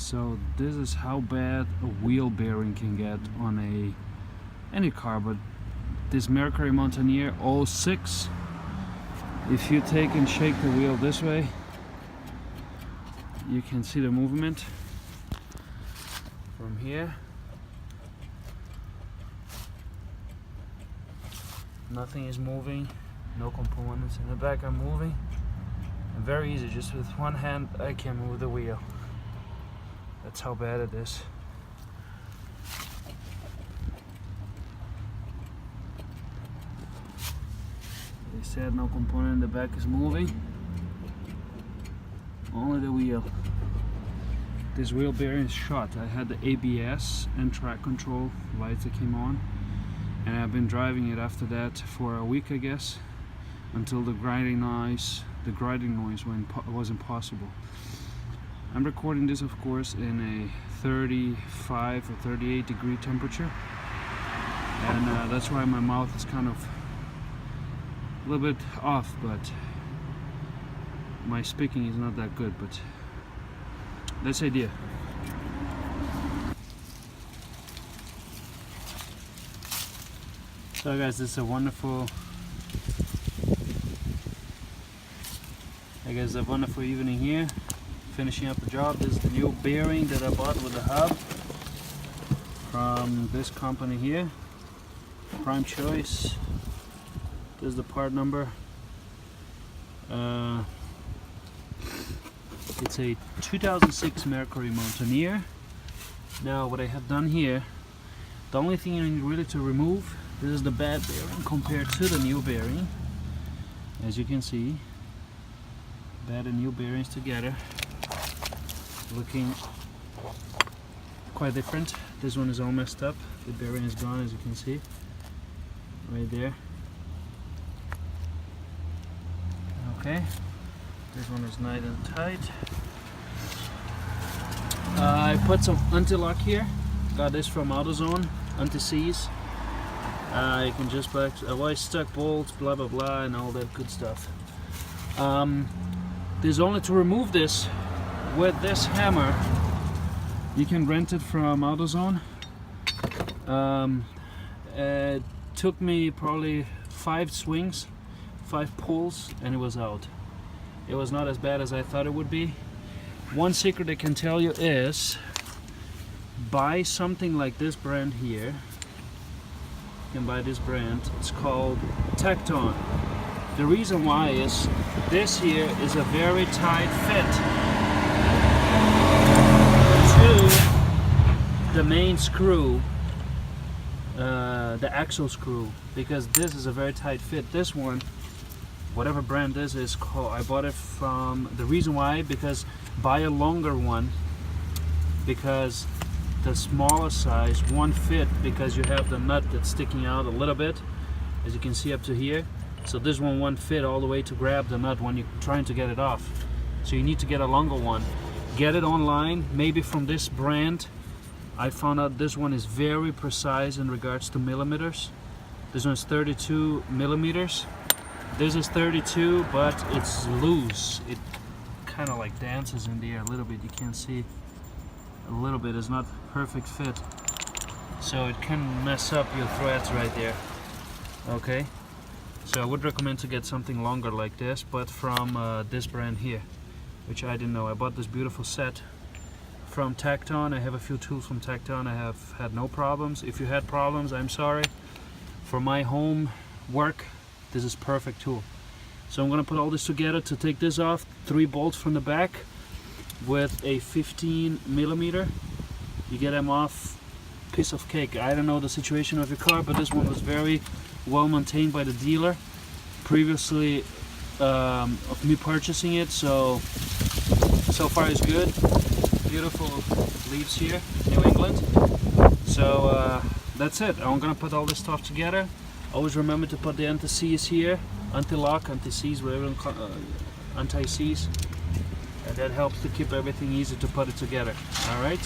So this is how bad a wheel bearing can get on any car, but this Mercury Mountaineer 06, if you take and shake the wheel this way, you can see the movement from here. Nothing is moving, no components in the back are moving. And very easy, just with one hand I can move the wheel. That's how bad it is. They said no component in the back is moving, only the wheel. This wheel bearing is shot. I had the ABS and track control lights that came on, and I've been driving it after that for a week, I guess, until the grinding noise was impossible. I'm recording this, of course, in a 35 or 38 degree temperature, and that's why my mouth is kind of a little bit off, but my speaking is not that good, but that's the idea. So guys, this is a wonderful evening here, finishing up the job. This is the new bearing that I bought with the hub from this company here, Prime Choice. This is the part number. It's a 2006 Mercury Mountaineer. Now what I have done here, the only thing you need really to remove, this is the bad bearing compared to the new bearing. As you can see, bad and new bearings together, looking quite different. This one is all messed up. The bearing is gone, as you can see, right there. Okay, this one is nice and tight. I put some anti-lock here. Got this from AutoZone, anti-seize. You can just avoid stuck bolts, blah blah blah, and all that good stuff. There's only to remove this with this hammer. You can rent it from AutoZone. It took me probably 5 swings, 5 pulls, and it was out. It was not as bad as I thought it would be. One secret I can tell you is, buy something like this brand here. You can buy this brand. It's called Tecton. The reason why is this here is a very tight fit to the main screw, the axle screw, because this is a very tight fit. This one, whatever brand this is called, I bought it from, the reason why, because buy a longer one, because the smaller size won't fit, because you have the nut that's sticking out a little bit, as you can see up to here. So this one won't fit all the way to grab the nut when you're trying to get it off. So you need to get a longer one. Get it online, maybe from this brand. I found out this one is very precise in regards to millimeters. This one is 32 millimeters. This is 32, but it's loose. It kind of like dances in the air a little bit. You can see a little bit. It's not perfect fit, so it can mess up your threads right there. Okay, so I would recommend to get something longer like this, but from this brand here, which I didn't know. I bought this beautiful set from Tecton. I have a few tools from Tecton. I have had no problems. If you had problems, I'm sorry. For my home work, this is perfect tool. So I'm gonna put all this together to take this off. 3 bolts from the back with a 15 millimeter. You get them off, piece of cake. I don't know the situation of your car, but this one was very well maintained by the dealer previously of me purchasing it. So far it's good. Beautiful leaves here, New England. So that's it. I'm gonna put all this stuff together. Always remember to put the anti-seize here, anti-lock, anti-seize, whatever, anti-seize, and that helps to keep everything easy to put it together. All right.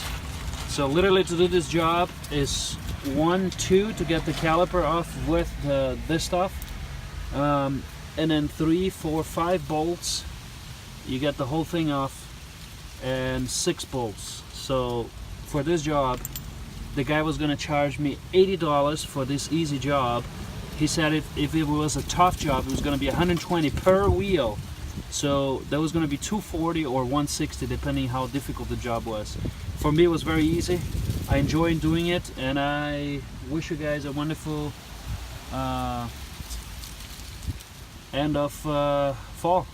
So literally to do this job is 1, 2 to get the caliper off with this stuff, and then 3, 4, 5 bolts. You get the whole thing off, and 6 bolts. So for this job, the guy was gonna charge me $80 for this easy job. He said if it was a tough job, it was gonna be $120 per wheel. So that was gonna be $240 or $160 depending how difficult the job was. For me, it was very easy. I enjoyed doing it, and I wish you guys a wonderful end of fall.